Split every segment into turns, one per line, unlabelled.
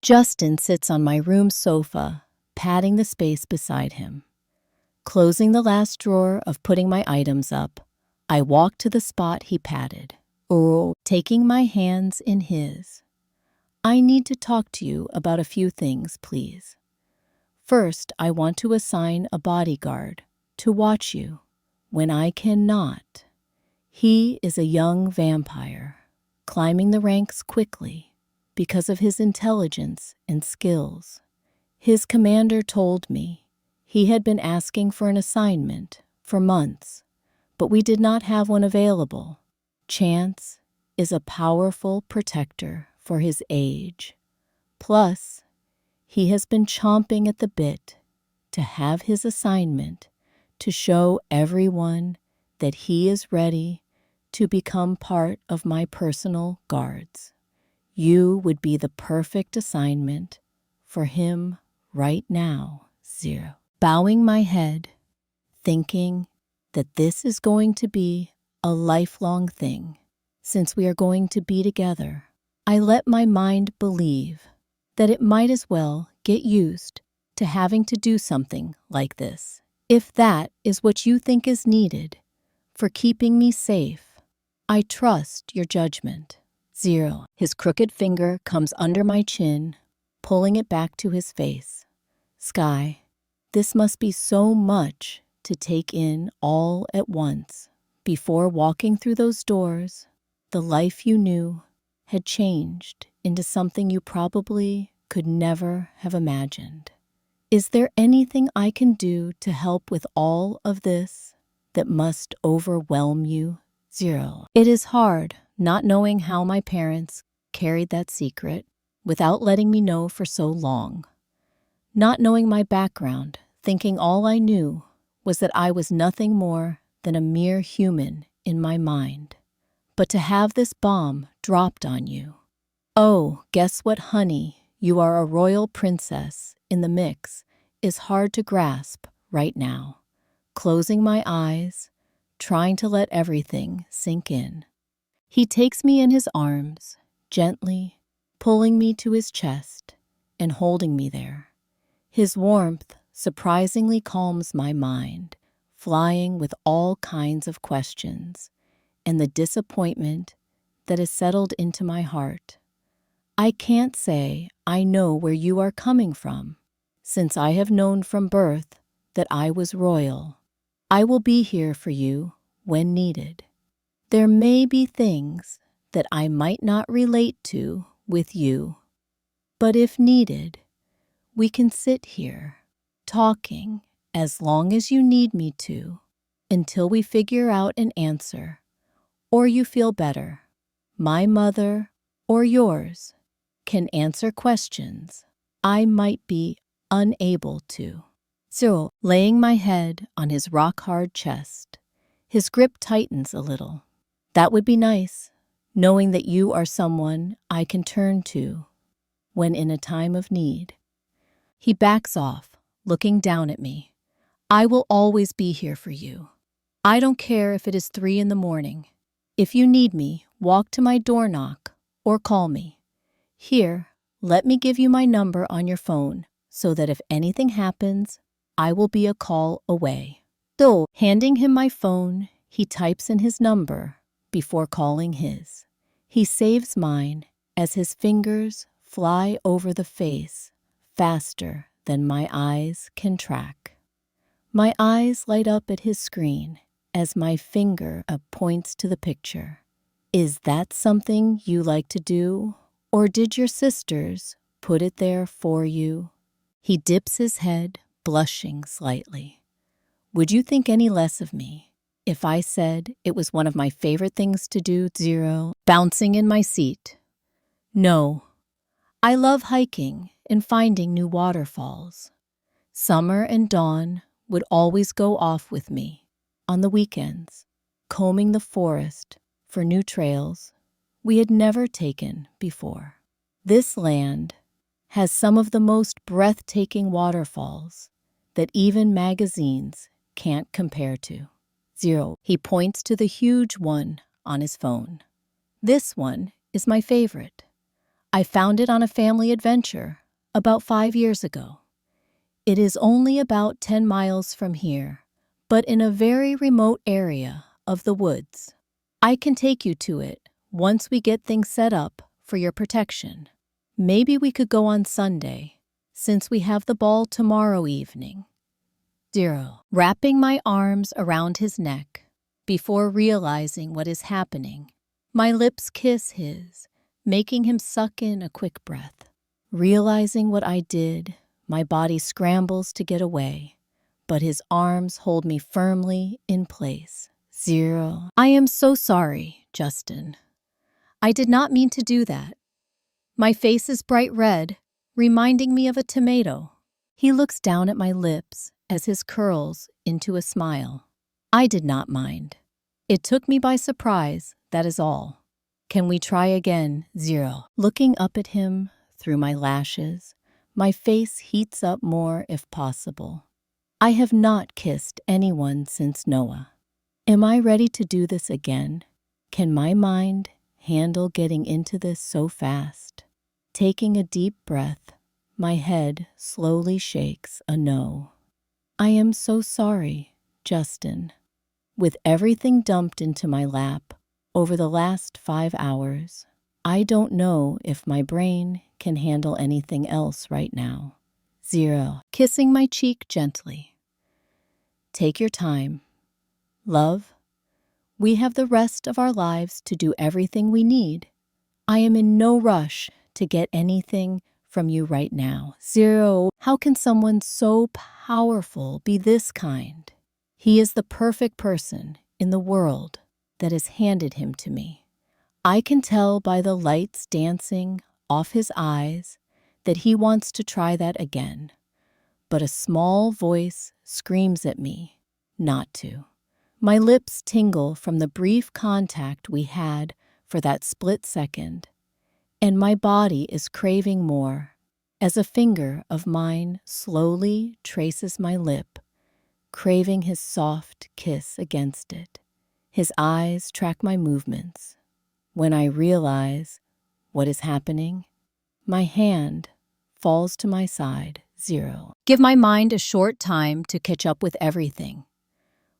Justin sits on my room sofa, patting the space beside him. Closing the last drawer of putting my items up, I walk to the spot he patted, taking my hands in his. I need to talk to you about a few things, please. First, I want to assign a bodyguard to watch you when I cannot. He is a young vampire, climbing the ranks quickly because of his intelligence and skills. His commander told me he had been asking for an assignment for months, but we did not have one available. Chance is a powerful protector for his age. Plus, he has been chomping at the bit to have his assignment to show everyone that he is ready to become part of my personal guards. You would be the perfect assignment for him right now, Zero. Bowing my head, thinking that this is going to be a lifelong thing, since we are going to be together, I let my mind believe that it might as well get used to having to do something like this. If that is what you think is needed for keeping me safe, I trust your judgment. Zero. His crooked finger comes under my chin, pulling it back to his face. Sky, this must be so much to take in all at once. Before walking through those doors, the life you knew had changed into something you probably could never have imagined. Is there anything I can do to help with all of this that must overwhelm you? Zero. It is hard not knowing how my parents carried that secret without letting me know for so long. Not knowing my background, thinking all I knew was that I was nothing more than a mere human in my mind. But to have this bomb dropped on you. Oh, guess what, honey? You are a royal princess in the mix is hard to grasp right now. Closing my eyes, trying to let everything sink in. He takes me in his arms, gently pulling me to his chest and holding me there. His warmth surprisingly calms my mind, flying with all kinds of questions and the disappointment that has settled into my heart. I can't say I know where you are coming from, since I have known from birth that I was royal. I will be here for you when needed. There may be things that I might not relate to with you, but if needed, we can sit here, talking as long as you need me to, until we figure out an answer, or you feel better. My mother, or yours, can answer questions I might be unable to. So, laying my head on his rock-hard chest, his grip tightens a little. That would be nice, knowing that you are someone I can turn to when in a time of need. He backs off, looking down at me. I will always be here for you. I don't care if it is 3 a.m. If you need me, walk to my door knock or call me. Here, let me give you my number on your phone so that if anything happens, I will be a call away. So, handing him my phone, he types in his number before calling his. He saves mine as his fingers fly over the face faster than my eyes can track. My eyes light up at his screen as my finger points to the picture. Is that something you like to do, or did your sisters put it there for you? He dips his head, blushing slightly. Would you think any less of me if I said it was one of my favorite things to do? Zero. Bouncing in my seat. No. I love hiking and finding new waterfalls. Summer and Dawn would always go off with me on the weekends, combing the forest for new trails we had never taken before. This land has some of the most breathtaking waterfalls that even magazines can't compare to. Zero. He points to the huge one on his phone. This one is my favorite. I found it on a family adventure about 5 years ago. It is only about 10 miles from here, but in a very remote area of the woods. I can take you to it once we get things set up for your protection. Maybe we could go on Sunday, since we have the ball tomorrow evening. 0. Wrapping my arms around his neck before realizing what is happening. My lips kiss his, making him suck in a quick breath. Realizing what I did, my body scrambles to get away, but his arms hold me firmly in place. 0. I am so sorry, Justin. I did not mean to do that. My face is bright red, reminding me of a tomato. He looks down at my lips as his curls into a smile. I did not mind. It took me by surprise, that is all. Can we try again? 0. Looking up at him through my lashes, my face heats up more if possible. I have not kissed anyone since Noah. Am I ready to do this again? Can my mind handle getting into this so fast? Taking a deep breath, my head slowly shakes a no. I am so sorry, Justin. With everything dumped into my lap over the last 5 hours, I don't know if my brain can handle anything else right now. 0. Kissing my cheek gently. Take your time. Love, we have the rest of our lives to do everything we need. I am in no rush to get anything from you right now. 0. How can someone so powerful be this kind? He is the perfect person in the world that has handed him to me. I can tell by the lights dancing off his eyes that he wants to try that again. But a small voice screams at me not to. My lips tingle from the brief contact we had for that split second, and my body is craving more as a finger of mine slowly traces my lip, craving his soft kiss against it. His eyes track my movements. When I realize what is happening, my hand falls to my side. 0. Give my mind a short time to catch up with everything.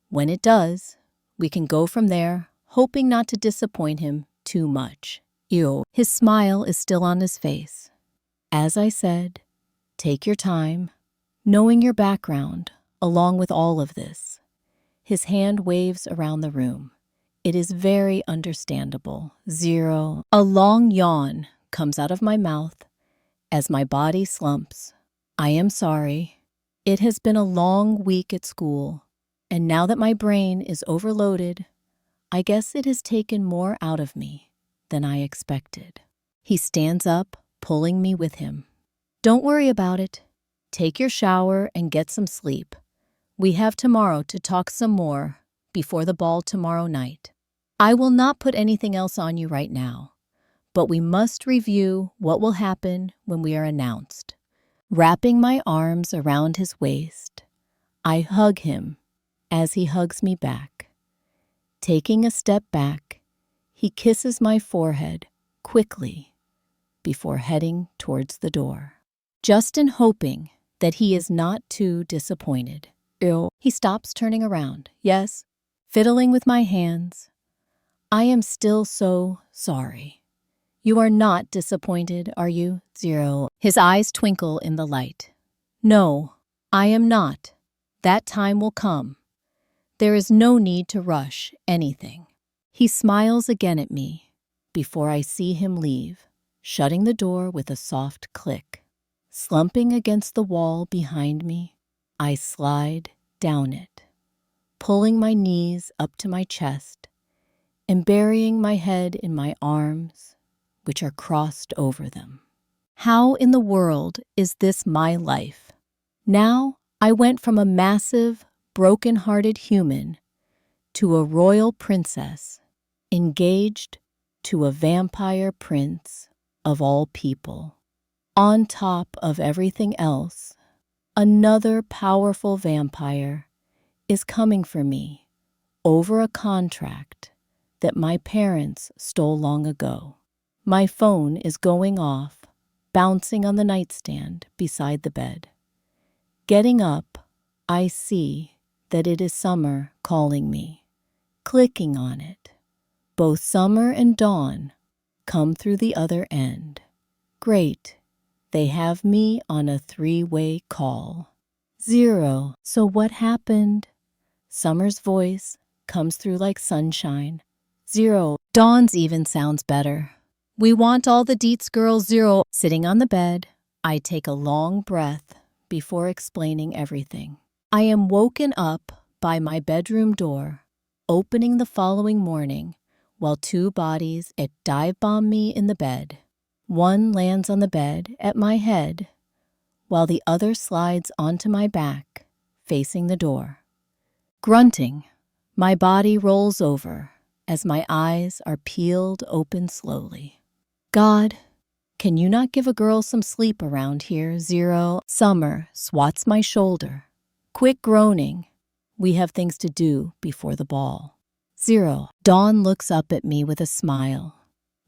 When it does, we can go from there, hoping not to disappoint him too much. Ew. His smile is still on his face. As I said, take your time, knowing your background along with all of this. His hand waves around the room. It is very understandable. 0. A long yawn comes out of my mouth as my body slumps. I am sorry. It has been a long week at school, and now that my brain is overloaded, I guess it has taken more out of me than I expected. He stands up, pulling me with him. Don't worry about it. Take your shower and get some sleep. We have tomorrow to talk some more before the ball tomorrow night. I will not put anything else on you right now, but we must review what will happen when we are announced. Wrapping my arms around his waist, I hug him as he hugs me back. Taking a step back, he kisses my forehead quickly before heading towards the door. Justin hoping that he is not too disappointed. Ew. He stops turning around. Yes, fiddling with my hands. I am still so sorry. You are not disappointed, are you? 0. His eyes twinkle in the light. No, I am not. That time will come. There is no need to rush anything. He smiles again at me before I see him leave, shutting the door with a soft click. Slumping against the wall behind me, I slide down it, pulling my knees up to my chest and burying my head in my arms, which are crossed over them. How in the world is this my life? Now I went from a massive, broken-hearted human to a royal princess, engaged to a vampire prince of all people. On top of everything else, another powerful vampire is coming for me over a contract that my parents stole long ago. My phone is going off, bouncing on the nightstand beside the bed. Getting up, I see that it is Summer calling me. Clicking on it. Both Summer and Dawn come through the other end. Great. They have me on a three-way call. 0. So what happened? Summer's voice comes through like sunshine. 0. Dawn's even sounds better. We want all the deets, girl. 0. Sitting on the bed, I take a long breath before explaining everything. I am woken up by my bedroom door, opening the following morning, while two bodies dive-bomb me in the bed. One lands on the bed at my head, while the other slides onto my back, facing the door. Grunting, my body rolls over as my eyes are peeled open slowly. God, can you not give a girl some sleep around here? 0. Summer swats my shoulder. Quick groaning. We have things to do before the ball. 0. Dawn looks up at me with a smile.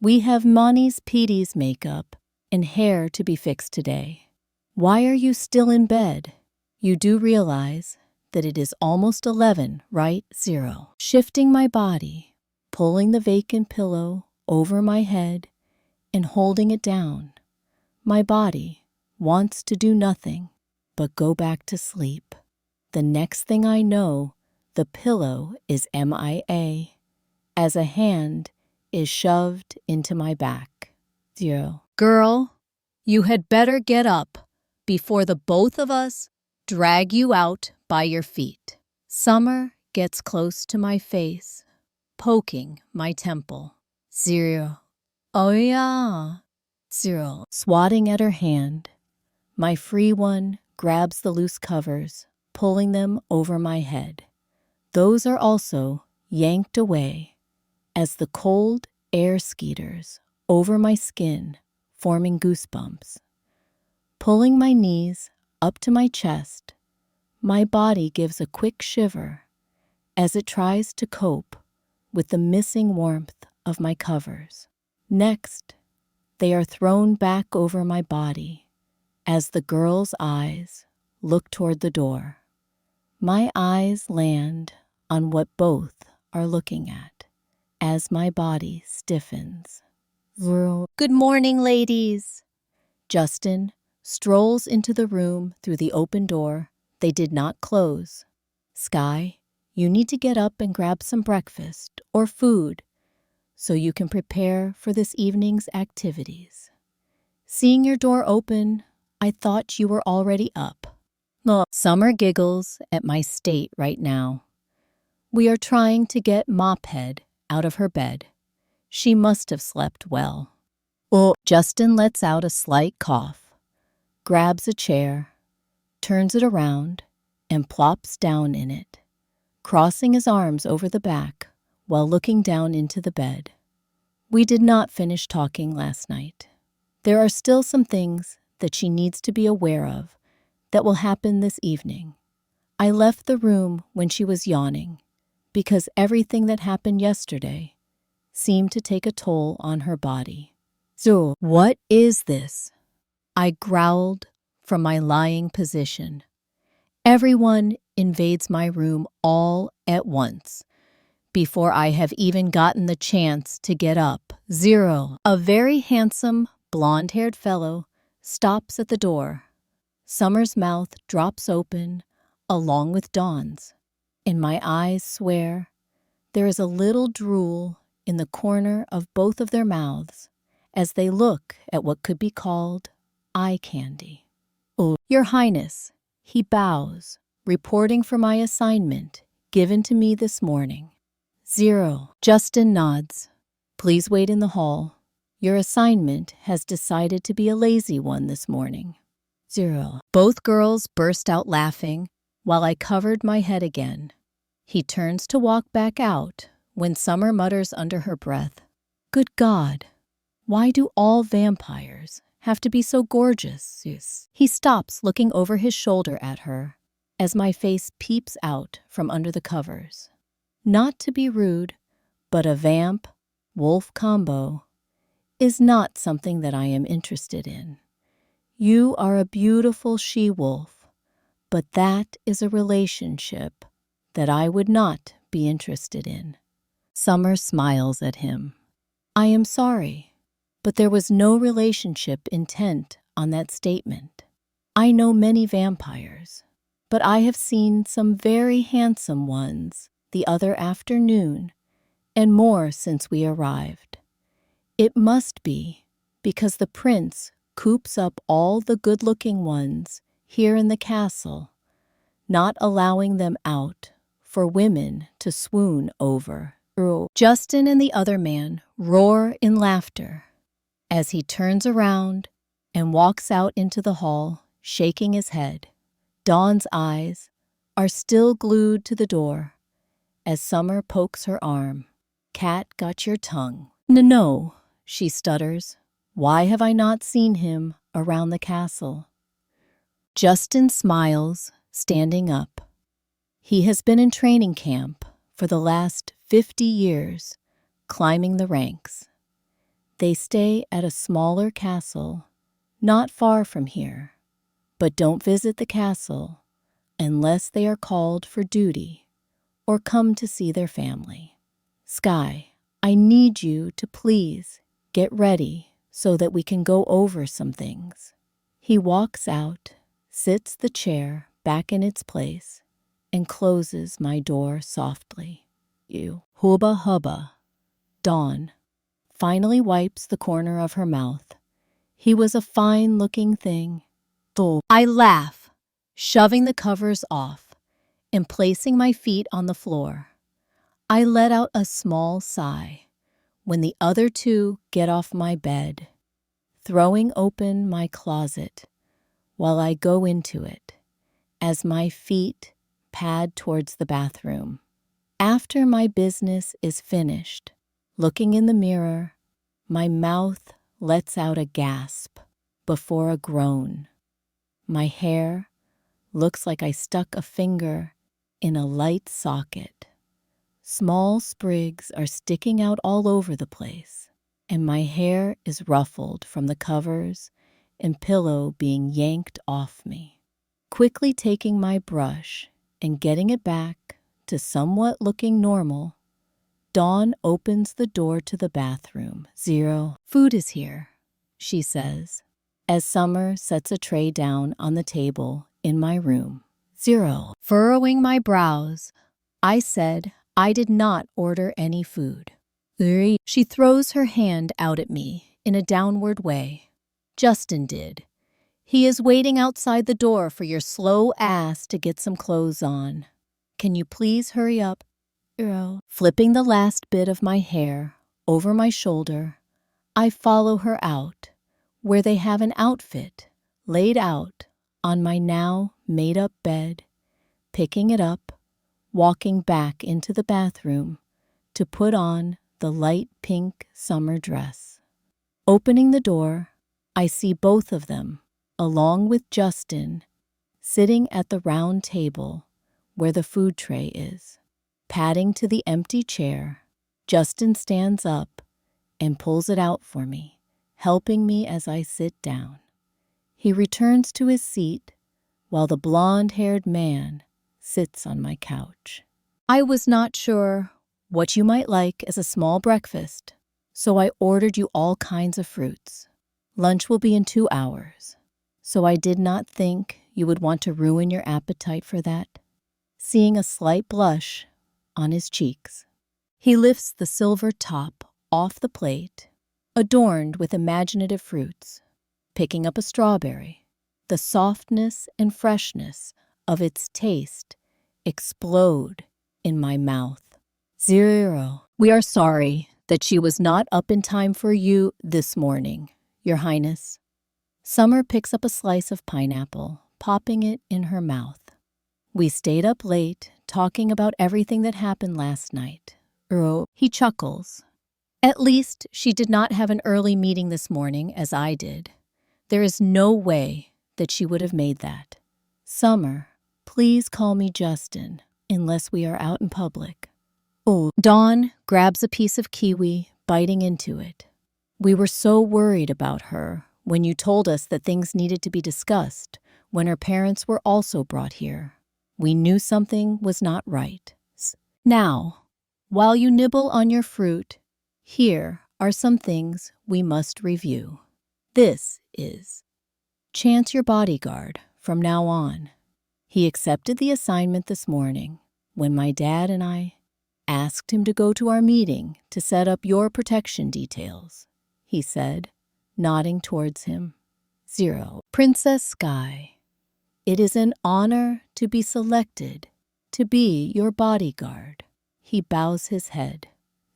We have Moni's Petey's makeup and hair to be fixed today. Why are you still in bed? You do realize that it is almost 11, right? 0. Shifting my body, pulling the vacant pillow over my head and holding it down. My body wants to do nothing but go back to sleep. The next thing I know, the pillow is MIA as a hand is shoved into my back. 0. Girl, you had better get up before the both of us drag you out by your feet. Summer gets close to my face, poking my temple. 0. Oh yeah. 0. Swatting at her hand, my free one grabs the loose covers, pulling them over my head. Those are also yanked away as the cold air skeeters over my skin, forming goosebumps. Pulling my knees up to my chest, my body gives a quick shiver as it tries to cope with the missing warmth of my covers. Next, they are thrown back over my body as the girl's eyes look toward the door. My eyes land on what both are looking at as my body stiffens. Good morning, ladies. Justin strolls into the room through the open door they did not close. Sky, you need to get up and grab some breakfast or food so you can prepare for this evening's activities. Seeing your door open, I thought you were already up. Look, Summer giggles at my state right now. We are trying to get Mophead out of her bed. She must have slept well. Justin lets out a slight cough, grabs a chair, turns it around, and plops down in it, crossing his arms over the back while looking down into the bed. We did not finish talking last night. There are still some things that she needs to be aware of that will happen this evening. I left the room when she was yawning because everything that happened yesterday seemed to take a toll on her body. So, what is this? I growled from my lying position. Everyone invades my room all at once before I have even gotten the chance to get up. 0. A very handsome, blonde-haired fellow stops at the door. Summer's mouth drops open along with Dawn's, and my eyes swear there is a little drool in the corner of both of their mouths as they look at what could be called eye candy. Your Highness, he bows, reporting for my assignment given to me this morning. 0. Justin nods. Please wait in the hall. Your assignment has decided to be a lazy one this morning. 0. Both girls burst out laughing while I covered my head again. He turns to walk back out when Summer mutters under her breath, "Good God, why do all vampires have to be so gorgeous?" He stops looking over his shoulder at her as my face peeps out from under the covers. Not to be rude, but a vamp-wolf combo is not something that I am interested in. You are a beautiful she-wolf, but that is a relationship that I would not be interested in. Summer smiles at him. I am sorry, but there was no relationship intent on that statement. I know many vampires, but I have seen some very handsome ones the other afternoon, and more since we arrived. It must be because the prince coops up all the good-looking ones here in the castle, not allowing them out for women to swoon over. Justin and the other man roar in laughter as he turns around and walks out into the hall, shaking his head. Dawn's eyes are still glued to the door as Summer pokes her arm. Cat got your tongue. No, she stutters. Why have I not seen him around the castle? Justin smiles, standing up. He has been in training camp for the last 50 years, climbing the ranks. They stay at a smaller castle, not far from here, but don't visit the castle unless they are called for duty or come to see their family. Sky, I need you to please get ready so that we can go over some things. He walks out, sits the chair back in its place, and closes my door softly. Hubba hubba. Dawn finally wipes the corner of her mouth. He was a fine-looking thing. I laugh, shoving the covers off and placing my feet on the floor. I let out a small sigh when the other two get off my bed, throwing open my closet while I go into it as my feet pad towards the bathroom. After my business is finished, looking in the mirror, my mouth lets out a gasp before a groan. My hair looks like I stuck a finger in a light socket. Small sprigs are sticking out all over the place, and my hair is ruffled from the covers and pillow being yanked off me. Quickly taking my brush and getting it back to somewhat looking normal, Dawn opens the door to the bathroom. Food is here, she says, as Summer sets a tray down on the table in my room. Furrowing my brows, I said I did not order any food. She throws her hand out at me in a downward way. Justin did. He is waiting outside the door for your slow ass to get some clothes on. Can you please hurry up? Flipping the last bit of my hair over my shoulder, I follow her out, where they have an outfit laid out on my now made-up bed, picking it up, walking back into the bathroom to put on the light pink summer dress. Opening the door, I see both of them, along with Justin, sitting at the round table where the food tray is. Padding to the empty chair, Justin stands up and pulls it out for me, helping me as I sit down. He returns to his seat while the blonde-haired man sits on my couch. I was not sure what you might like as a small breakfast, so I ordered you all kinds of fruits. Lunch will be in 2 hours, so I did not think you would want to ruin your appetite for that. Seeing a slight blush on his cheeks, he lifts the silver top off the plate, adorned with imaginative fruits, picking up a strawberry. The softness and freshness of its taste explode in my mouth. We are sorry that she was not up in time for you this morning, Your Highness. Summer picks up a slice of pineapple, popping it in her mouth. We stayed up late, talking about everything that happened last night. He chuckles. At least she did not have an early meeting this morning, as I did. There is no way that she would have made that. Summer, please call me Justin, unless we are out in public. Dawn grabs a piece of kiwi, biting into it. We were so worried about her when you told us that things needed to be discussed when her parents were also brought here. We knew something was not right. Now, while you nibble on your fruit, here are some things we must review. This is Chance your bodyguard from now on. He accepted the assignment this morning when my dad and I asked him to go to our meeting to set up your protection details, he said, nodding towards him. 0. Princess Sky. It is an honor to be selected to be your bodyguard. He bows his head.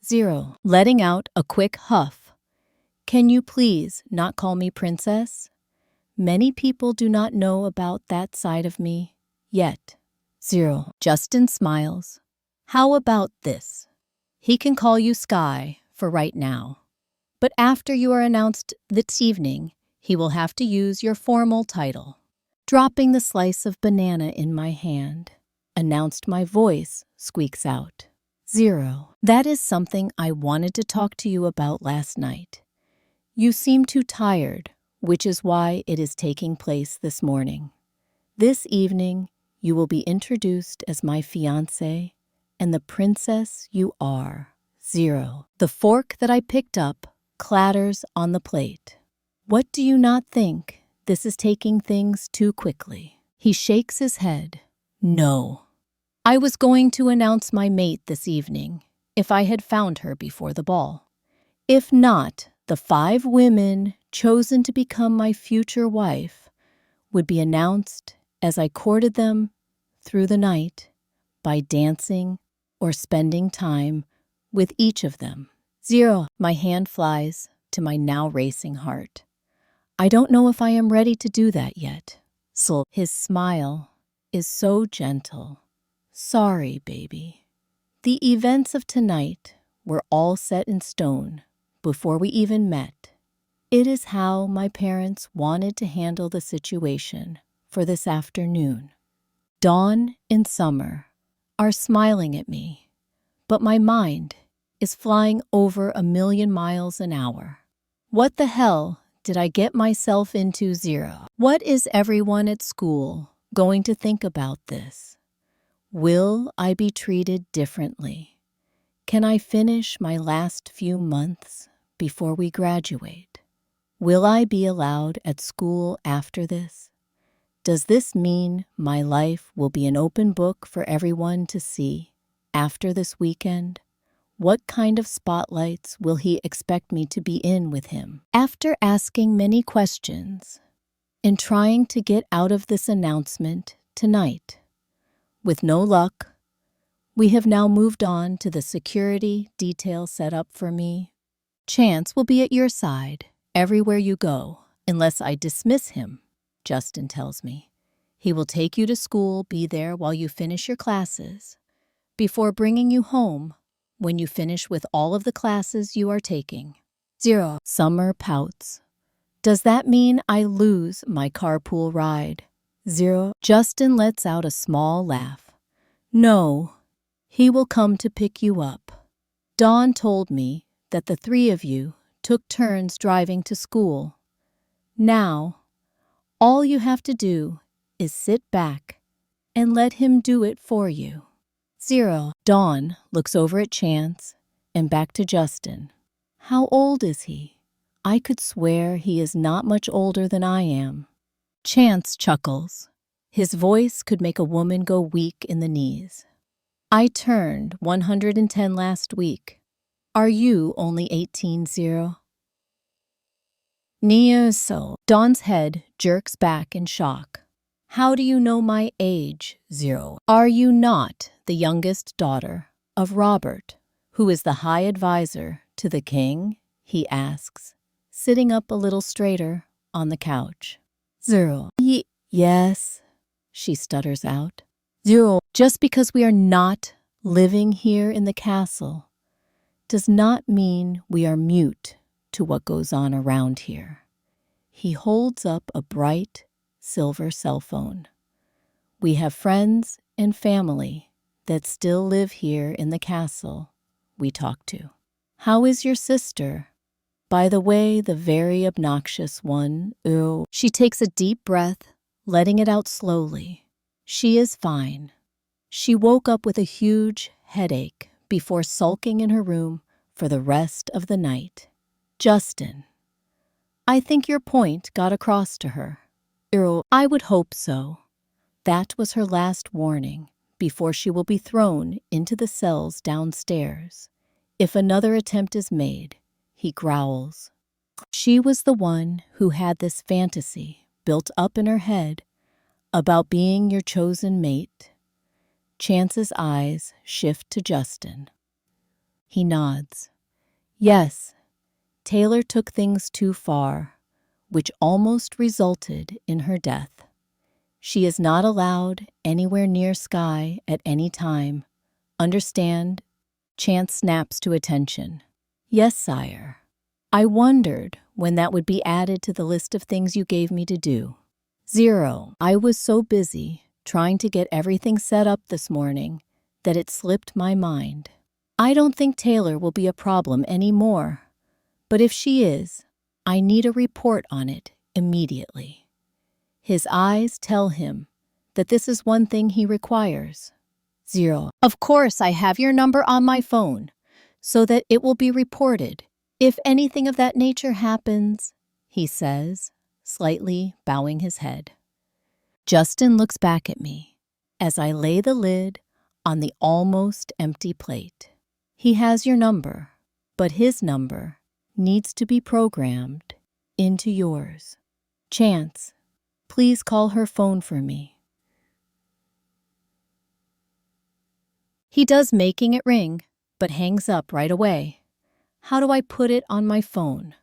0. Letting out a quick huff. Can you please not call me princess? Many people do not know about that side of me yet. 0. Justin smiles. How about this? He can call you Sky for right now. But after you are announced this evening, he will have to use your formal title. Dropping the slice of banana in my hand, announced my voice squeaks out. 0. That is something I wanted to talk to you about last night. You seem too tired, which is why it is taking place this morning. This evening, you will be introduced as my fiancé and the princess you are. 0. The fork that I picked up clatters on the plate. What do you not think? This is taking things too quickly. He shakes his head. No. I was going to announce my mate this evening if I had found her before the ball. If not, the 5 women chosen to become my future wife would be announced as I courted them through the night by dancing or spending time with each of them. 0. My hand flies to my now racing heart. I don't know if I am ready to do that yet. So his smile is so gentle. Sorry, baby. The events of tonight were all set in stone before we even met. It is how my parents wanted to handle the situation for this afternoon. Dawn and Summer are smiling at me, but my mind is flying over 1,000,000 miles an hour. What the hell did I get myself into? 0. What is everyone at school going to think about this? Will I be treated differently? Can I finish my last few months before we graduate? Will I be allowed at school after this? Does this mean my life will be an open book for everyone to see after this weekend? What kind of spotlights will he expect me to be in with him? After asking many questions and trying to get out of this announcement tonight, with no luck, we have now moved on to the security detail set up for me. Chance will be at your side everywhere you go, unless I dismiss him, Justin tells me. He will take you to school, be there while you finish your classes, before bringing you home when you finish with all of the classes you are taking. 0. Summer pouts. Does that mean I lose my carpool ride? 0. Justin lets out a small laugh. No, he will come to pick you up. Dawn told me that the 3 of you took turns driving to school. Now, all you have to do is sit back and let him do it for you. 0. Dawn looks over at Chance and back to Justin. How old is he? I could swear he is not much older than I am. Chance chuckles. His voice could make a woman go weak in the knees. I turned 110 last week. Are you only 18? 0. So. Dawn's head jerks back in shock. How do you know my age? 0. Are you not the youngest daughter of Robert, who is the high advisor to the king? He asks, sitting up a little straighter on the couch. 0. Yes, she stutters out. 0. Just because we are not living here in the castle does not mean we are mute to what goes on around here. He holds up a bright silver cell phone. We have friends and family that still live here in the castle we talk to. How is your sister? By the way, the very obnoxious one, ooh. She takes a deep breath, letting it out slowly. She is fine. She woke up with a huge headache before sulking in her room for the rest of the night. Justin, I think your point got across to her. I would hope so. That was her last warning before she will be thrown into the cells downstairs. If another attempt is made, he growls. She was the one who had this fantasy built up in her head about being your chosen mate. Chance's eyes shift to Justin. He nods. Yes, Taylor took things too far, which almost resulted in her death. She is not allowed anywhere near Sky at any time. Understand? Chance snaps to attention. Yes, sire. I wondered when that would be added to the list of things you gave me to do. 0. I was so busy trying to get everything set up this morning that it slipped my mind. I don't think Taylor will be a problem anymore. But if she is, I need a report on it immediately. His eyes tell him that this is one thing he requires. 0. Of course, I have your number on my phone, so that it will be reported if anything of that nature happens, he says, slightly bowing his head. Justin looks back at me as I lay the lid on the almost empty plate. He has your number, but his number needs to be programmed into yours. Chance, please call her phone for me. He does, making it ring, but hangs up right away. How do I put it on my phone?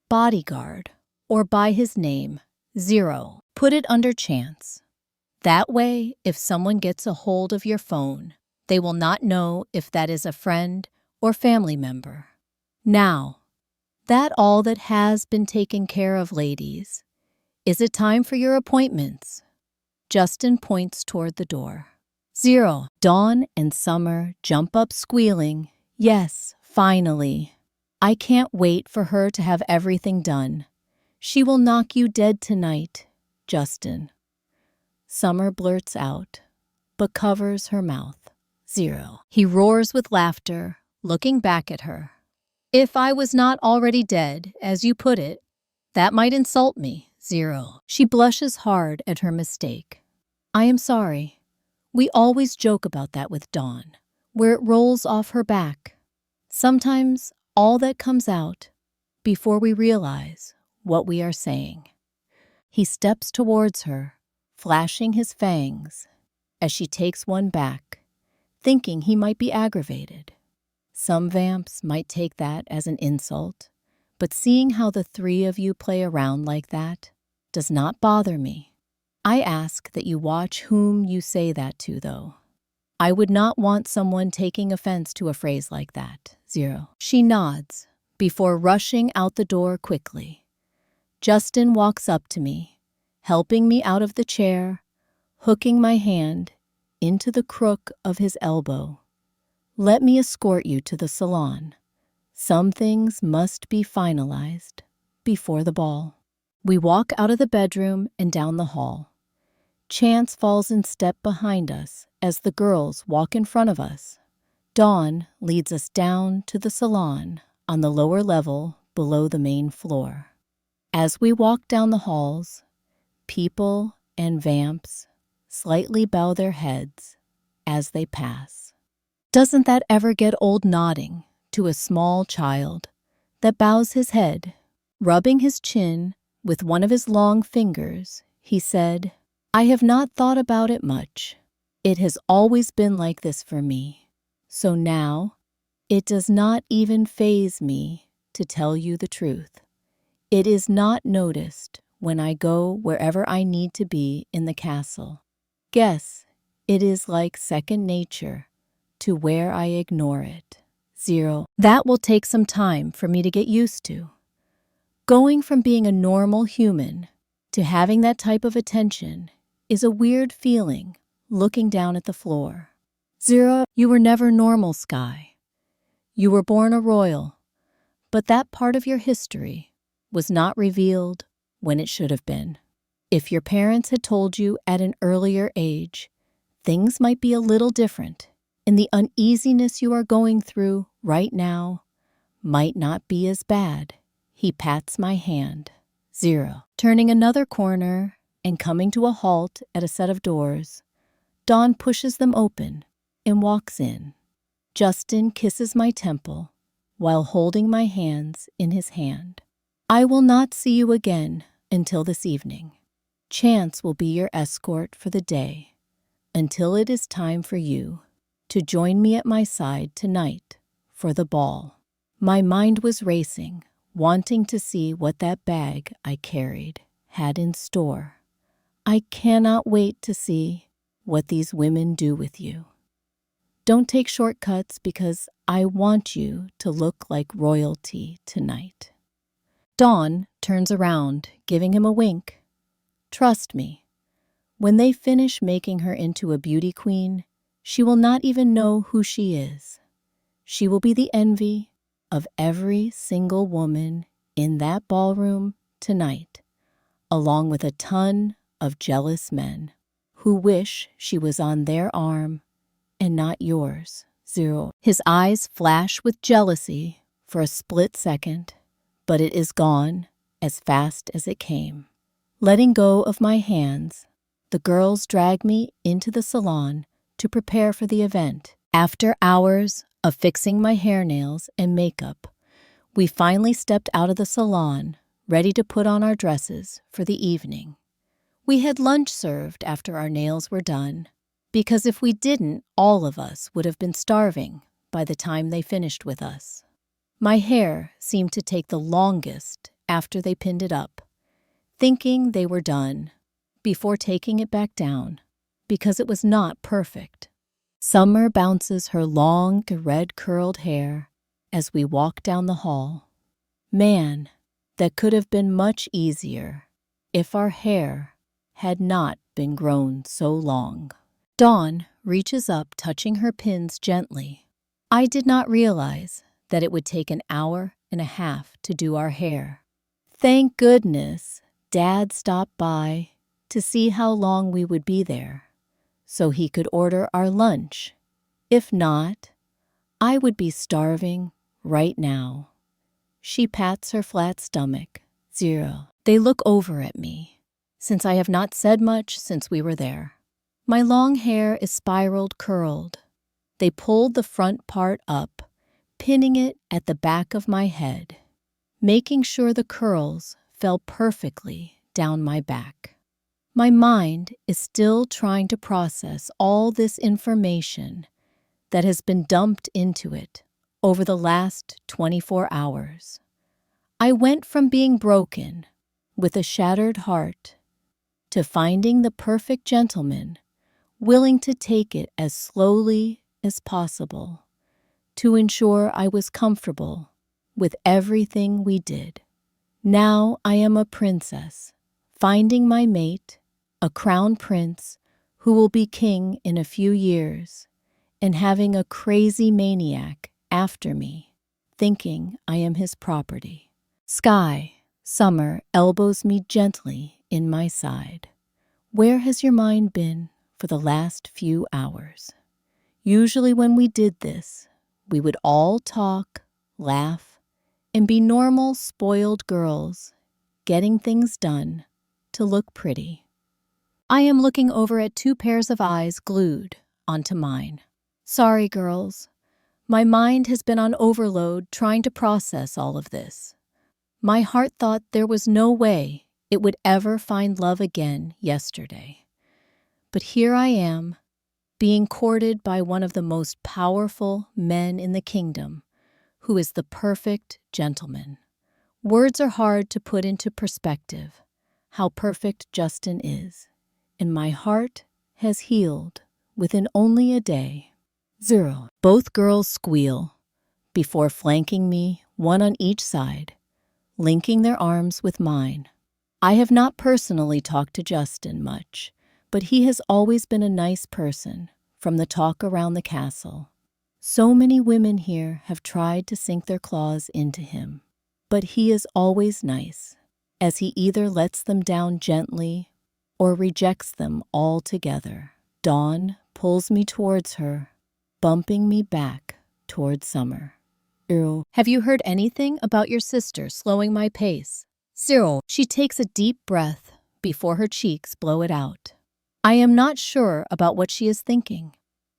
Bodyguard, or by his name, 0. Put it under Chance. That way, if someone gets a hold of your phone, they will not know if that is a friend or family member. Now, that all that has been taken care of, ladies. Is it time for your appointments? Justin points toward the door. 0. Dawn and Summer jump up squealing. Yes, finally. I can't wait for her to have everything done. She will knock you dead tonight, Justin. Summer blurts out, but covers her mouth. 0. He roars with laughter, looking back at her. If I was not already dead, as you put it, that might insult me. 0. She blushes hard at her mistake. I am sorry. We always joke about that with Dawn, where it rolls off her back. Sometimes all that comes out before we realize what we are saying. He steps towards her, flashing his fangs as she takes one back, thinking he might be aggravated. Some vamps might take that as an insult, but seeing how the three of you play around like that does not bother me. I ask that you watch whom you say that to, though. I would not want someone taking offense to a phrase like that. 0. She nods before rushing out the door quickly. Justin walks up to me, helping me out of the chair, hooking my hand into the crook of his elbow. Let me escort you to the salon. Some things must be finalized before the ball. We walk out of the bedroom and down the hall. Chance falls in step behind us as the girls walk in front of us. Dawn leads us down to the salon on the lower level below the main floor. As we walk down the halls, people and vamps slightly bow their heads as they pass. Doesn't that ever get old, nodding to a small child that bows his head? Rubbing his chin with one of his long fingers, he said, I have not thought about it much. It has always been like this for me. So now, it does not even faze me to tell you the truth. It is not noticed when I go wherever I need to be in the castle. Guess it is like second nature to where I ignore it. 0. That will take some time for me to get used to. Going from being a normal human to having that type of attention is a weird feeling, looking down at the floor. 0. You were never normal, Sky. You were born a royal, But that part of your history was not revealed when it should have been. If your parents had told you at an earlier age, things might be a little different, and the uneasiness you are going through right now might not be as bad. He pats my hand. 0. Turning another corner and coming to a halt at a set of doors, Dawn pushes them open and walks in. Justin kisses my temple while holding my hands in his hand. I will not see you again until this evening. Chance will be your escort for the day, until it is time for you to join me at my side tonight for the ball. My mind was racing, wanting to see what that bag I carried had in store. I cannot wait to see what these women do with you. Don't take shortcuts because I want you to look like royalty tonight. Dawn turns around, giving him a wink. Trust me, when they finish making her into a beauty queen, she will not even know who she is. She will be the envy of every single woman in that ballroom tonight, along with a ton of jealous men who wish she was on their arm and not yours. 0. His eyes flash with jealousy for a split second, but it is gone as fast as it came. Letting go of my hands, the girls drag me into the salon to prepare for the event. After hours of fixing my hair, nails, and makeup, we finally stepped out of the salon, ready to put on our dresses for the evening. We had lunch served after our nails were done, because if we didn't, all of us would have been starving by the time they finished with us. My hair seemed to take the longest after they pinned it up, thinking they were done, before taking it back down, because it was not perfect. Summer bounces her long, red-curled hair as we walk down the hall. Man, that could have been much easier if our hair had not been grown so long. Dawn reaches up, touching her pins gently. I did not realize that it would take an hour and a half to do our hair. Thank goodness Dad stopped by to see how long we would be there, so he could order our lunch. If not, I would be starving right now. She pats her flat stomach. 0. They look over at me, since I have not said much since we were there. My long hair is spiraled curled. They pulled the front part up, pinning it at the back of my head, making sure the curls fell perfectly down my back. My mind is still trying to process all this information that has been dumped into it over the last 24 hours. I went from being broken with a shattered heart to finding the perfect gentleman willing to take it as slowly as possible to ensure I was comfortable with everything we did. Now I am a princess, finding my mate, a crown prince who will be king in a few years, and having a crazy maniac after me, thinking I am his property. Summer elbows me gently in my side. Where has your mind been for the last few hours? Usually when we did this, we would all talk, laugh, and be normal, spoiled girls, getting things done to look pretty. I am looking over at 2 pairs of eyes glued onto mine. Sorry, girls. My mind has been on overload trying to process all of this. My heart thought there was no way it would ever find love again yesterday. But here I am, being courted by one of the most powerful men in the kingdom, who is the perfect gentleman. Words are hard to put into perspective how perfect Justin is, and my heart has healed within only a day. 0. Both girls squeal before flanking me, one on each side, linking their arms with mine. I have not personally talked to Justin much, but he has always been a nice person from the talk around the castle. So many women here have tried to sink their claws into him, But he is always nice, as he either lets them down gently or rejects them altogether. Dawn pulls me towards her, bumping me back towards summer. Ew. Have you heard anything about your sister slowing my pace? Zero. She takes a deep breath before her cheeks blow it out. I am not sure about what she is thinking.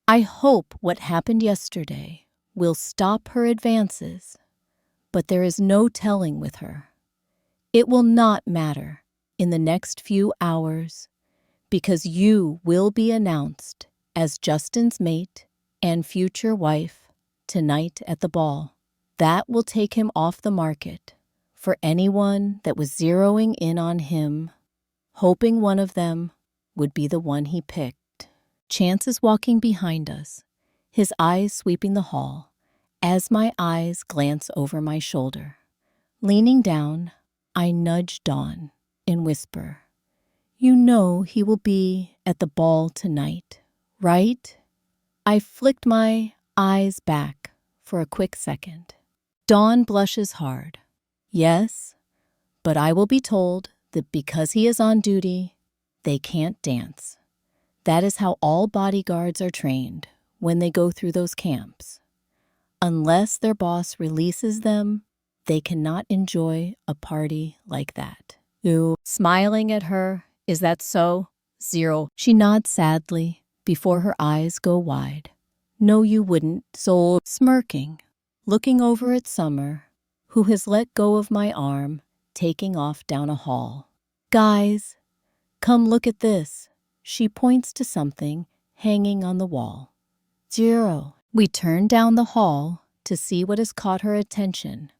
I hope what happened yesterday will stop her advances, but there is no telling with her. It will not matter in the next few hours because you will be announced as Justin's mate and future wife tonight at the ball. That will take him off the market for anyone that was zeroing in on him, hoping one of them would be the one he picked. Chance is walking behind us, his eyes sweeping the hall, as my eyes glance over my shoulder. Leaning down, I nudge Dawn and whisper, "You know he will be at the ball tonight, right?" I flicked my eyes back for a quick second. Dawn blushes hard. Yes, but I will be told that because he is on duty, they can't dance. That is how all bodyguards are trained when they go through those camps. Unless their boss releases them, they cannot enjoy a party like that. Ooh. Smiling at her, is that so? Zero. She nods sadly before her eyes go wide. No, you wouldn't. So smirking, looking over at Summer, who has let go of my arm, taking off down a hall. Guys, come look at this. She points to something hanging on the wall. Zero. We turn down the hall to see what has caught her attention.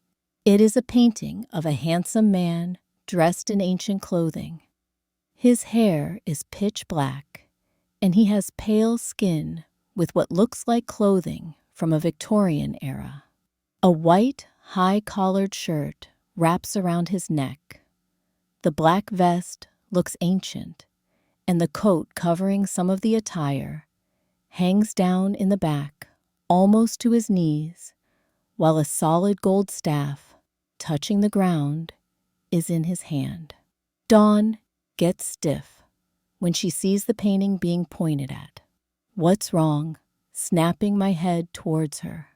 It is a painting of a handsome man dressed in ancient clothing. His hair is pitch black, and he has pale skin with what looks like clothing from a Victorian era. A white, high-collared shirt wraps around his neck. The black vest looks ancient, and the coat covering some of the attire hangs down in the back, almost to his knees, while a solid gold staff, touching the ground, is in his hand. Dawn gets stiff when she sees the painting being pointed at. What's wrong? Snapping my head towards her.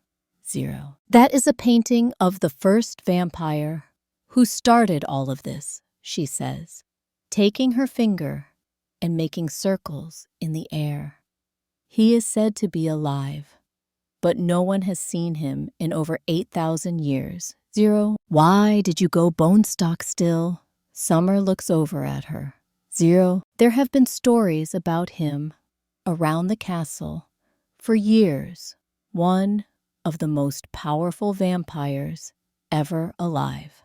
Zero. That is a painting of the first vampire who started all of this, she says, taking her finger and making circles in the air. He is said to be alive, but no one has seen him in over 8,000 years. Zero. Why did you go bone stock still? Summer looks over at her. Zero. There have been stories about him around the castle for years. One of the most powerful vampires ever alive.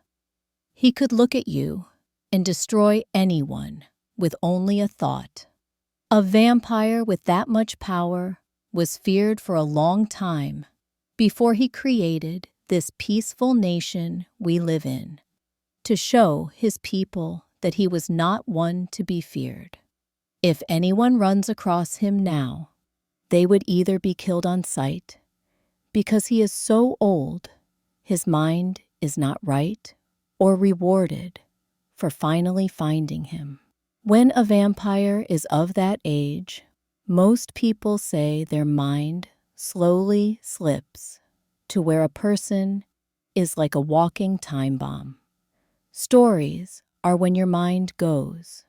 He could look at you and destroy anyone with only a thought. A vampire with that much power was feared for a long time before he created this peaceful nation we live in, to show his people that he was not one to be feared. If anyone runs across him now, they would either be killed on sight, because he is so old, his mind is not right, or rewarded for finally finding him. When a vampire is of that age, most people say their mind slowly slips to where a person is like a walking time bomb. Stories are when your mind goes.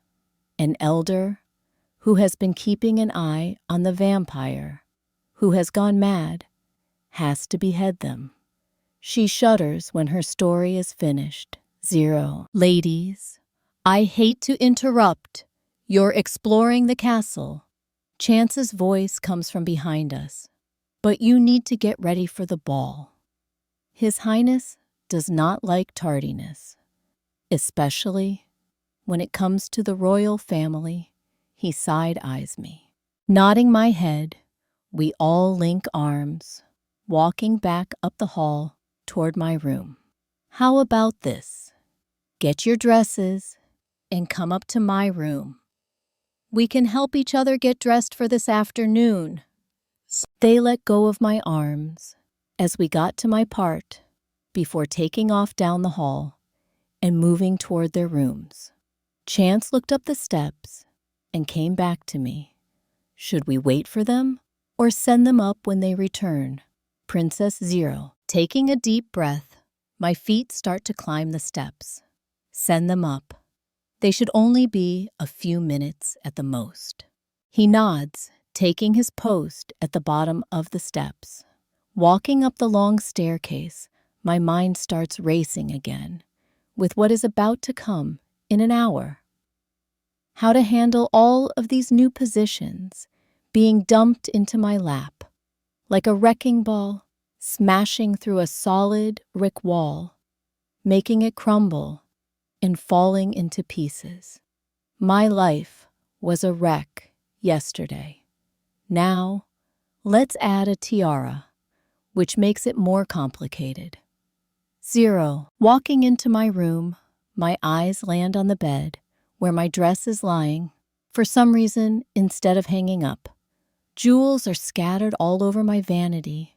An elder who has been keeping an eye on the vampire who has gone mad has to behead them. She shudders when her story is finished. Zero. Ladies, I hate to interrupt. You're exploring the castle. Chance's voice comes from behind us. But you need to get ready for the ball. His Highness does not like tardiness, especially when it comes to the royal family. He side-eyes me. Nodding my head, we all link arms, walking back up the hall toward my room. How about this? Get your dresses and come up to my room. We can help each other get dressed for this afternoon. They let go of my arms as we got to my part, before taking off down the hall and moving toward their rooms. Chance looked up the steps and came back to me. Should we wait for them or send them up when they return? Princess Zero. Taking a deep breath, my feet start to climb the steps. Send them up. They should only be a few minutes at the most. He nods, taking his post at the bottom of the steps. Walking up the long staircase, my mind starts racing again, with what is about to come in an hour. How to handle all of these new positions being dumped into my lap, like a wrecking ball smashing through a solid brick wall, making it crumble and falling into pieces. My life was a wreck yesterday. Now, let's add a tiara, which makes it more complicated. Zero. Walking into my room, my eyes land on the bed where my dress is lying, for some reason, instead of hanging up. Jewels are scattered all over my vanity,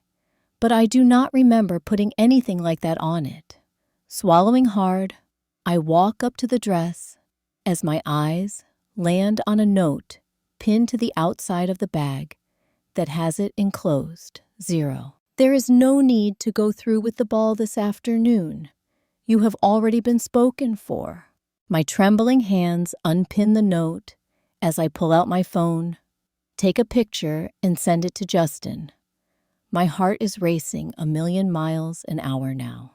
but I do not remember putting anything like that on it. Swallowing hard, I walk up to the dress as my eyes land on a note pinned to the outside of the bag that has it enclosed. Zero. There is no need to go through with the ball this afternoon. You have already been spoken for. My trembling hands unpin the note as I pull out my phone, take a picture, and send it to Justin. My heart is racing 1,000,000 miles an hour now.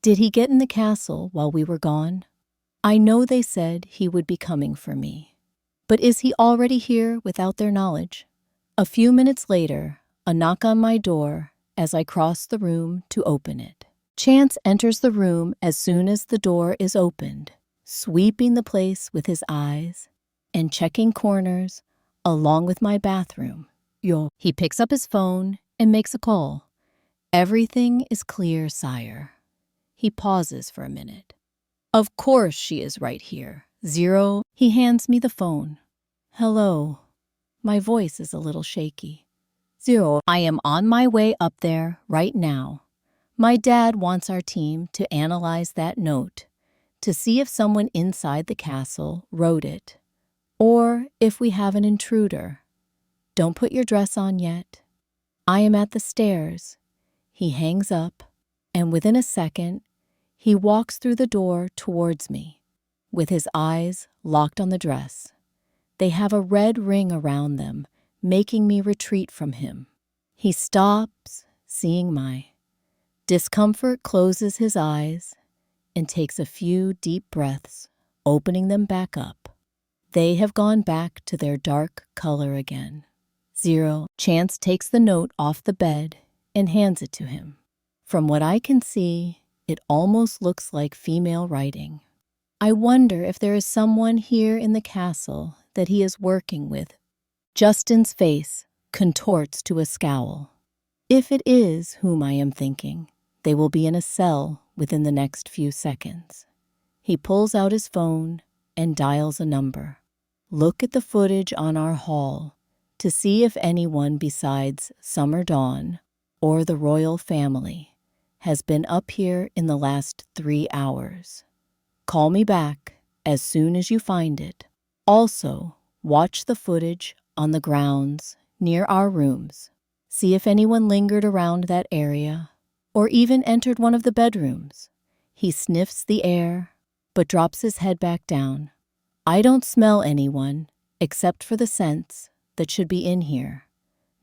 Did he get in the castle while we were gone? I know they said he would be coming for me. But is he already here without their knowledge? A few minutes later, a knock on my door as I cross the room to open it. Chance enters the room as soon as the door is opened, sweeping the place with his eyes and checking corners along with my bathroom. He picks up his phone and makes a call. Everything is clear, sire. He pauses for a minute. Of course she is right here. Zero. He hands me the phone. Hello. My voice is a little shaky. Zero. I am on my way up there right now. My dad wants our team to analyze that note to see if someone inside the castle wrote it, or if we have an intruder. Don't put your dress on yet. I am at the stairs. He hangs up, and within a second, he walks through the door towards me, with his eyes locked on the dress. They have a red ring around them, making me retreat from him. He stops, seeing my discomfort, closes his eyes, and takes a few deep breaths, opening them back up. They have gone back to their dark color again. Zero. Chance takes the note off the bed and hands it to him. From what I can see, it almost looks like female writing. I wonder if there is someone here in the castle that he is working with. Justin's face contorts to a scowl. If it is whom I am thinking, they will be in a cell within the next few seconds. He pulls out his phone and dials a number. Look at the footage on our hall to see if anyone besides Summer Dawn or the royal family has been up here in the last 3 hours. Call me back as soon as you find it. Also, watch the footage on the grounds near our rooms. See if anyone lingered around that area or even entered one of the bedrooms. He sniffs the air, but drops his head back down. I don't smell anyone except for the scents that should be in here.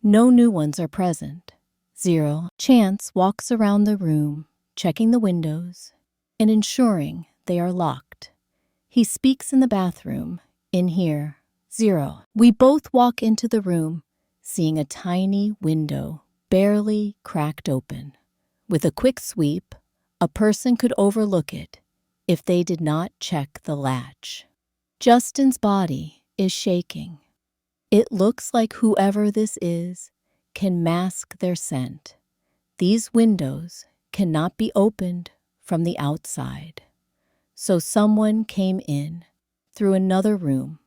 No new ones are present. Zero. Chance walks around the room, checking the windows and ensuring they are locked. He speaks in the bathroom, in here. Zero. We both walk into the room, seeing a tiny window barely cracked open. With a quick sweep, a person could overlook it if they did not check the latch. Justin's body is shaking. It looks like whoever this is can mask their scent. These windows cannot be opened from the outside. So someone came in through another room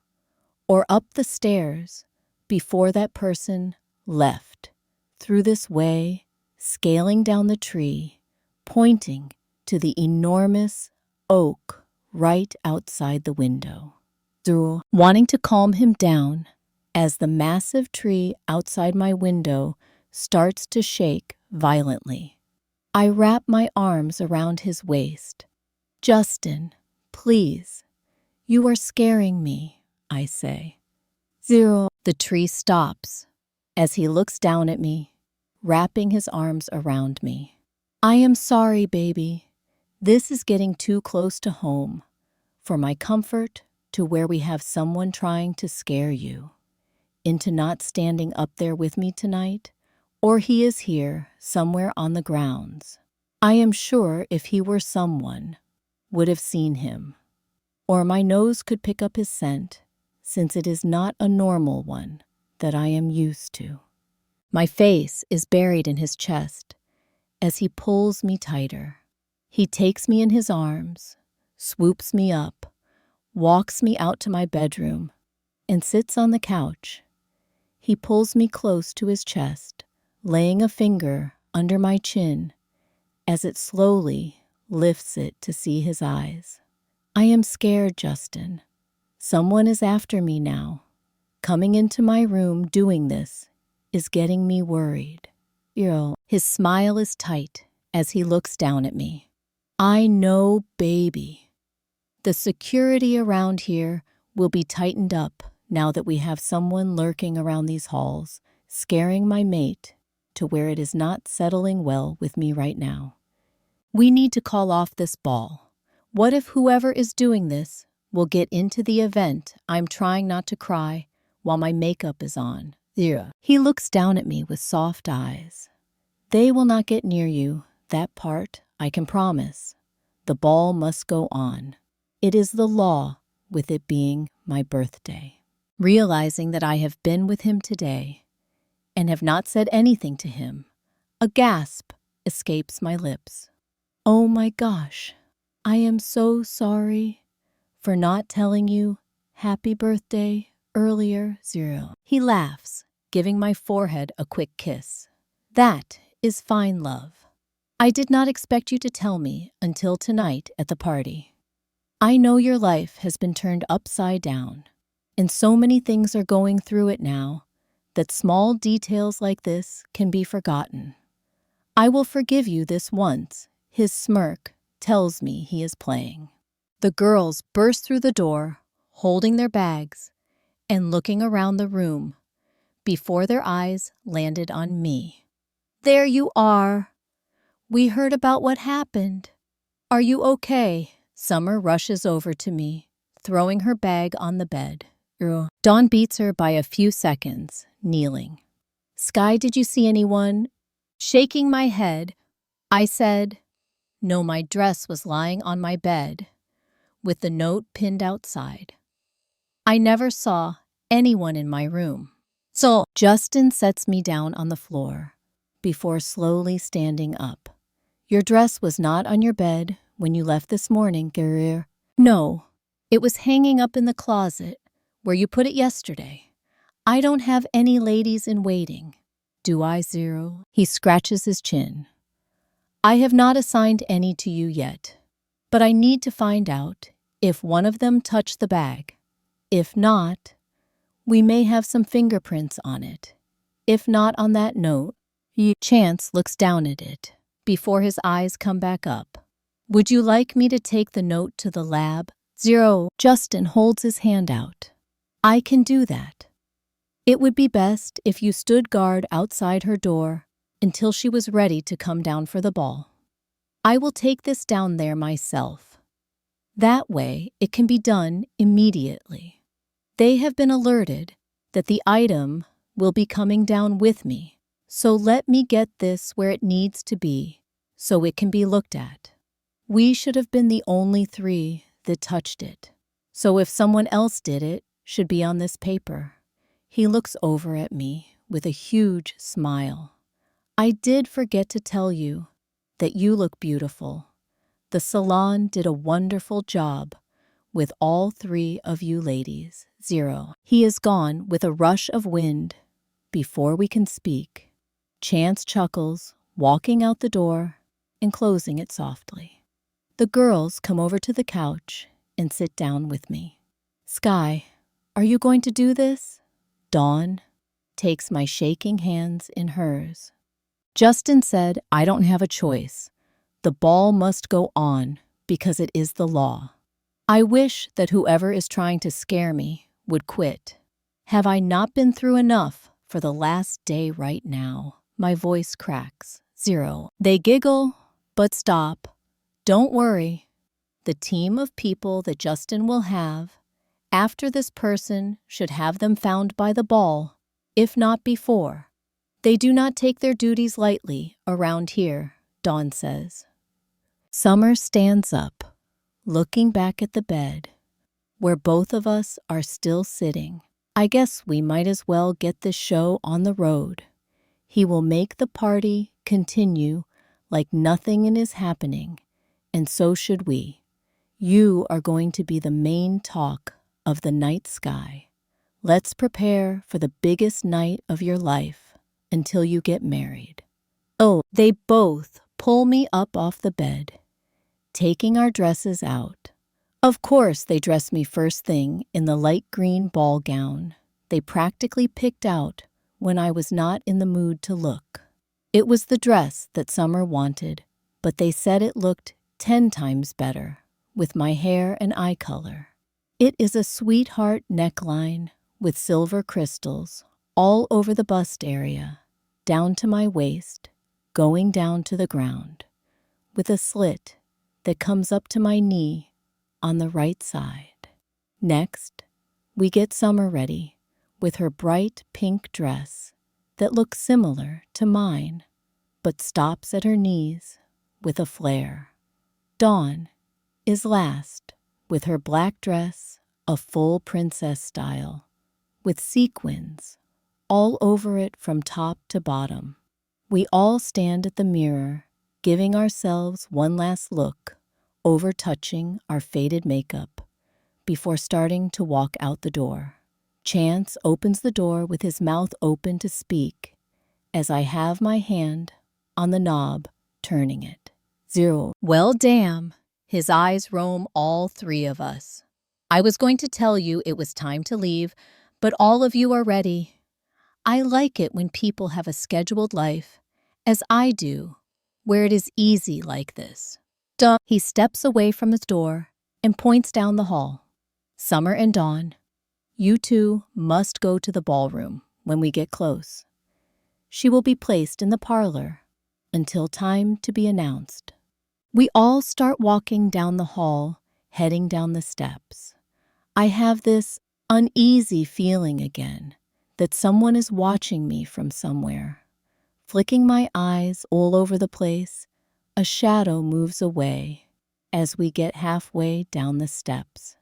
or up the stairs before that person left through this way, scaling down the tree pointing to the enormous oak right outside the window. Wanting to calm him down, as the massive tree outside my window starts to shake violently, I wrap my arms around his waist. Justin, please, you are scaring me, I say. The tree stops as he looks down at me, wrapping his arms around me. I am sorry, baby. This is getting too close to home, for my comfort, to where we have someone trying to scare you into not standing up there with me tonight, or he is here somewhere on the grounds. I am sure if he were someone, would have seen him, or my nose could pick up his scent, since it is not a normal one that I am used to. My face is buried in his chest as he pulls me tighter. He takes me in his arms, swoops me up, walks me out to my bedroom, and sits on the couch. He pulls me close to his chest, laying a finger under my chin as it slowly lifts it to see his eyes. I am scared, Justin. Someone is after me now. Coming into my room doing this is getting me worried. His smile is tight as he looks down at me. I know, baby. The security around here will be tightened up now that we have someone lurking around these halls, scaring my mate to where it is not settling well with me right now. We need to call off this ball. What if whoever is doing this will get into the event I'm trying not to cry while my makeup is on? He looks down at me with soft eyes. They will not get near you, that part I can promise. The ball must go on. It is the law, with it being my birthday. Realizing that I have been with him today and have not said anything to him, a gasp escapes my lips. Oh my gosh, I am so sorry for not telling you happy birthday earlier. He laughs, giving my forehead a quick kiss. That is fine, love. I did not expect you to tell me until tonight at the party. I know your life has been turned upside down, and so many things are going through it now that small details like this can be forgotten. I will forgive you this once. His smirk tells me he is playing. The girls burst through the door, holding their bags and looking around the room before their eyes landed on me. There you are. We heard about what happened. Are you okay? Summer rushes over to me, throwing her bag on the bed. Dawn beats her by a few seconds, kneeling. Sky, did you see anyone? Shaking my head, I said, no, my dress was lying on my bed, with the note pinned outside. I never saw anyone in my room. So Justin sets me down on the floor before slowly standing up. Your dress was not on your bed when you left this morning, Guerrier. No, it was hanging up in the closet where you put it yesterday. I don't have any ladies in waiting. Do I, Zero? He scratches his chin. I have not assigned any to you yet, but I need to find out if one of them touched the bag. If not, we may have some fingerprints on it. If not on that note, Chance looks down at it before his eyes come back up. Would you like me to take the note to the lab? Zero. Justin holds his hand out. I can do that. It would be best if you stood guard outside her door until she was ready to come down for the ball. I will take this down there myself. That way, it can be done immediately. They have been alerted that the item will be coming down with me, so let me get this where it needs to be so it can be looked at. We should have been the only 3 that touched it, so if someone else did it, should be on this paper. He looks over at me with a huge smile. I did forget to tell you that you look beautiful. The salon did a wonderful job with all 3 of you ladies. Zero. He is gone with a rush of wind before we can speak. Chance chuckles, walking out the door, and closing it softly. The girls come over to the couch and sit down with me. Sky, are you going to do this? Dawn takes my shaking hands in hers. Justin said, I don't have a choice. The ball must go on because it is the law. I wish that whoever is trying to scare me would quit. Have I not been through enough for the last day right now? My voice cracks. 0. They giggle, but stop. Don't worry. The team of people that Justin will have after this person should have them found by the ball, if not before. They do not take their duties lightly around here, Dawn says. Summer stands up, looking back at the bed, where both of us are still sitting. I guess we might as well get this show on the road. He will make the party continue like nothing is happening, and so should we. You are going to be the main talk of the night, Sky. Let's prepare for the biggest night of your life until you get married. Oh, they both pull me up off the bed, taking our dresses out. Of course, they dress me first thing in the light green ball gown they practically picked out when I was not in the mood to look. It was the dress that Summer wanted, but they said it looked 10 times better with my hair and eye color. It is a sweetheart neckline with silver crystals all over the bust area, down to my waist, going down to the ground, with a slit that comes up to my knee on the right side. Next, we get Summer ready with her bright pink dress that looks similar to mine, but stops at her knees with a flare. Dawn is last with her black dress, a full princess style, with sequins all over it from top to bottom. We all stand at the mirror, giving ourselves one last look, over touching our faded makeup, before starting to walk out the door. Chance opens the door with his mouth open to speak, as I have my hand on the knob, turning it. 0. Well, damn. His eyes roam all three of us. I was going to tell you it was time to leave, but all of you are ready. I like it when people have a scheduled life, as I do, where it is easy like this. Duh. He steps away from his door and points down the hall. Summer and Dawn, you two must go to the ballroom when we get close. She will be placed in the parlor until time to be announced. We all start walking down the hall, heading down the steps. I have this uneasy feeling again that someone is watching me from somewhere. Flicking my eyes all over the place, a shadow moves away as we get halfway down the steps.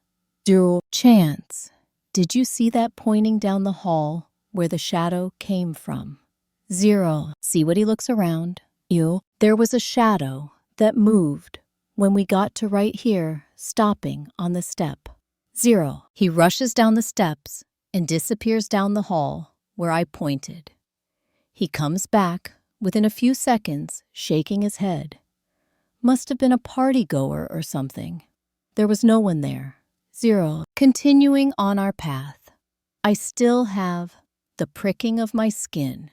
Chance, did you see that pointing down the hall where the shadow came from? 0. See what he looks around. There was a shadow that moved when we got to right here, stopping on the step. 0. He rushes down the steps and disappears down the hall where I pointed. He comes back within a few seconds, shaking his head. Must have been a party goer or something. There was no one there. 0. Continuing on our path, I still have the pricking of my skin,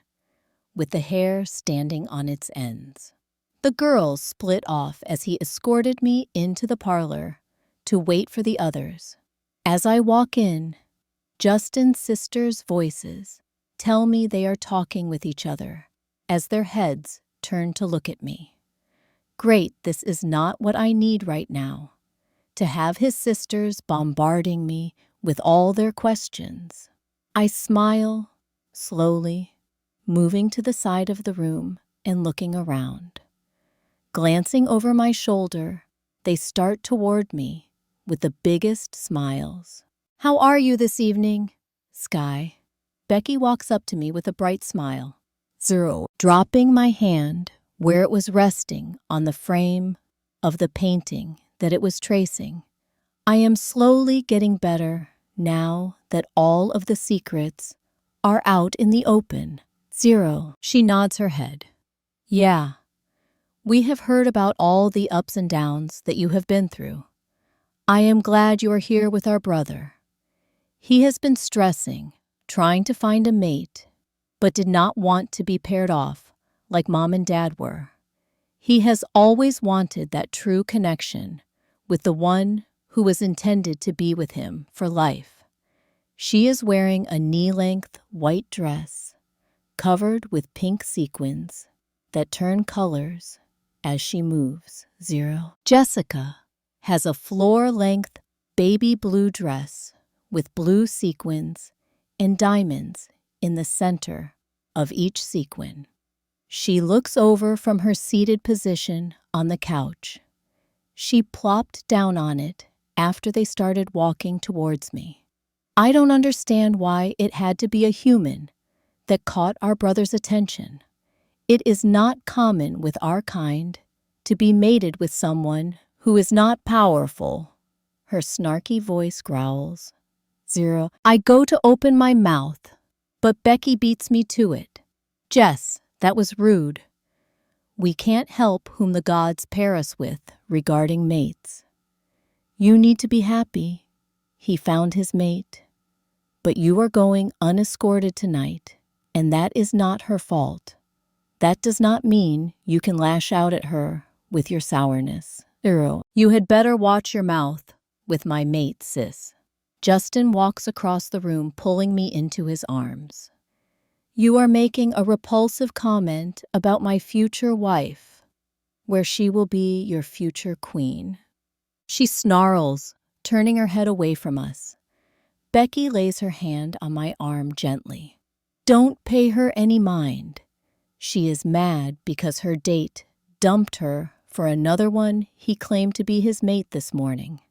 with the hair standing on its ends. The girls split off as he escorted me into the parlor to wait for the others. As I walk in, Justin's sisters' voices tell me they are talking with each other as their heads turn to look at me. Great, this is not what I need right now. To have his sisters bombarding me with all their questions. I smile, slowly, moving to the side of the room and looking around. Glancing over my shoulder, they start toward me with the biggest smiles. How are you this evening, Sky? Becky walks up to me with a bright smile. 0. Dropping my hand where it was resting on the frame of the painting that it was tracing. I am slowly getting better now that all of the secrets are out in the open. 0. She nods her head. Yeah, We have heard about all the ups and downs that you have been through. I am glad you are here with our brother. He has been stressing, trying to find a mate, but did not want to be paired off like Mom and Dad were. He has always wanted that true connection with the one who was intended to be with him for life. She is wearing a knee-length white dress covered with pink sequins that turn colors as she moves. Jessica has a floor-length baby blue dress with blue sequins and diamonds in the center of each sequin. She looks over from her seated position on the couch. She plopped down on it after they started walking towards me. I don't understand why it had to be a human that caught our brother's attention. It is not common with our kind to be mated with someone who is not powerful. Her snarky voice growls. I go to open my mouth, but Becky beats me to it. Jess, that was rude. We can't help whom the gods pair us with regarding mates. You need to be happy. He found his mate. But you are going unescorted tonight, and that is not her fault. That does not mean you can lash out at her with your sourness. You had better watch your mouth with my mate, sis. Justin walks across the room, pulling me into his arms. You are making a repulsive comment about my future wife, where she will be your future queen. She snarls, turning her head away from us. Becky lays her hand on my arm gently. Don't pay her any mind. She is mad because her date dumped her for another one he claimed to be his mate this morning.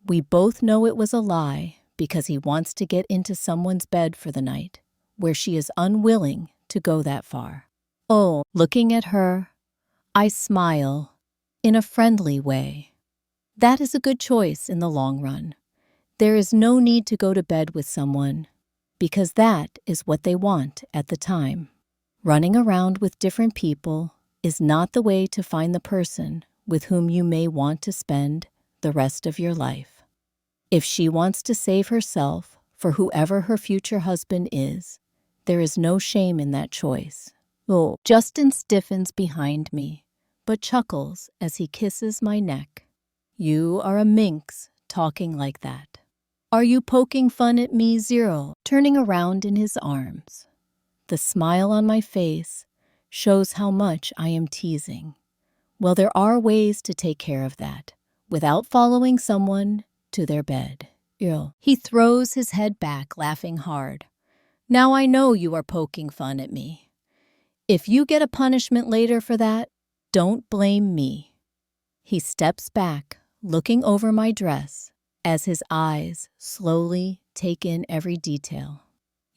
We both know it was a lie because he wants to get into someone's bed for the night, where she is unwilling to go that far. Oh, looking at her, I smile in a friendly way. That is a good choice in the long run. There is no need to go to bed with someone because that is what they want at the time. Running around with different people is not the way to find the person with whom you may want to spend the rest of your life. If she wants to save herself for whoever her future husband is, there is no shame in that choice. Oh, Justin stiffens behind me, but chuckles as he kisses my neck. You are a minx talking like that. Are you poking fun at me, turning around in his arms? The smile on my face shows how much I am teasing. Well, there are ways to take care of that without following someone to their bed. He throws his head back, laughing hard. Now I know you are poking fun at me. If you get a punishment later for that, don't blame me. He steps back, looking over my dress as his eyes slowly take in every detail.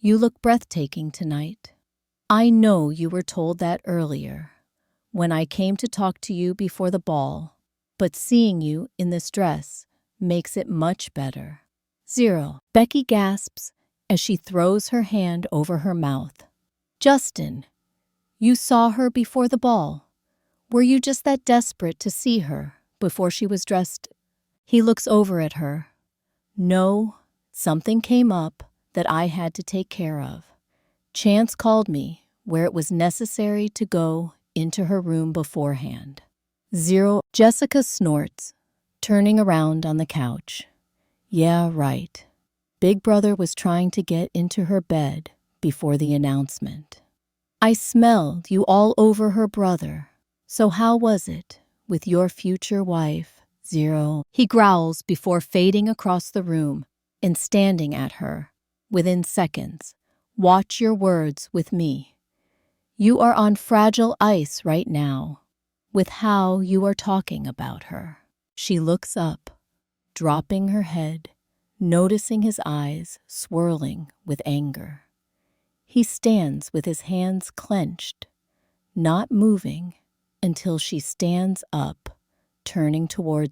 You look breathtaking tonight. I know you were told that earlier when I came to talk to you before the ball, but seeing you in this dress makes it much better. Becky gasps as she throws her hand over her mouth. Justin, you saw her before the ball. Were you just that desperate to see her before she was dressed? He looks over at her. No, something came up that I had to take care of. Chance called me where it was necessary to go into her room beforehand. Jessica snorts, turning around on the couch. Yeah, right. Big Brother was trying to get into her bed before the announcement. I smelled you all over her brother. So how was it with your future wife, He growls before fading across the room and standing at her. Within seconds, watch your words with me. You are on fragile ice right now with how you are talking about her. She looks up, dropping her head, noticing his eyes swirling with anger. He stands with his hands clenched, not moving until she stands up, turning towards